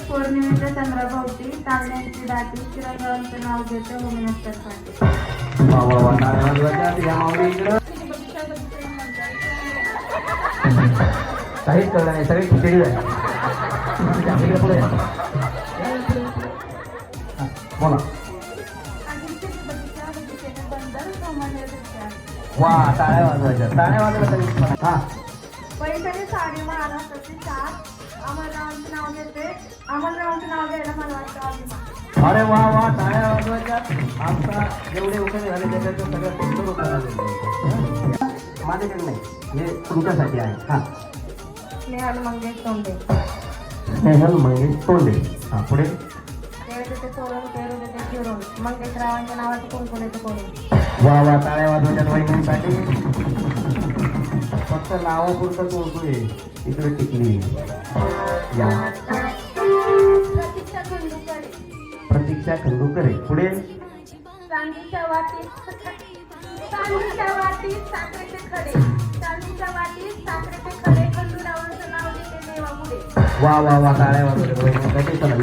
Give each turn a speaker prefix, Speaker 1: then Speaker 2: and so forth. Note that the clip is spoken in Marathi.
Speaker 1: पौर्णिमेच्या चंद्राभोवती तांदळांची दाटी चिरंजीवांचं नाव घेतं होमिनस्तर पाटील.
Speaker 2: वा वा वा टाळ्या वाजवायच्या या माऊली इकडं काहीच कळलं नाही सगळी खिचडी आहे इकडे पुढे बोला वा टाळ्या वाजवायच्या टाळ्या वाजवल्या तरी हा
Speaker 1: पैठणी साडी महाराष्ट्राची साथ अमररावांचं नाव घेते. अमररावांचं नाव घ्यायला मला वाटतं अभिमान.
Speaker 2: अरे वा वा टाळ्या वाजवायच्या आमचा जेवढे उखाणे झाले त्याच्यात सगळ्यात सुंदर उखाणा माझ्याकडे नाही हे तुमच्यासाठी आहे हा
Speaker 1: स्नेहल मंगेश तोंडे.
Speaker 2: स्नेहल मंगेश तोंडे हा पुढे
Speaker 1: केळं देते सोडून पेरू देते चिरून मंगेशरावांच्या नावाचं कुंकू देते करून.
Speaker 2: वा वा टाळ्या वाजवण्यात वहिनींसाठी फक्त नावापुरतं कुंकू आहे इकडे टिकली या
Speaker 1: प्रतीक्षा खंडूकरे.
Speaker 2: प्रतीक्षा खंडूकरे पुढे
Speaker 1: चांदीच्या वाटीत साखरेचे खडे. चांदीच्या वाटीत साखरेचे खडे खंडूरावांचं नाव घेते देवा पुढे.
Speaker 2: वा वा वा टाळ्या वाजवण्यात वहिनींसाठी चला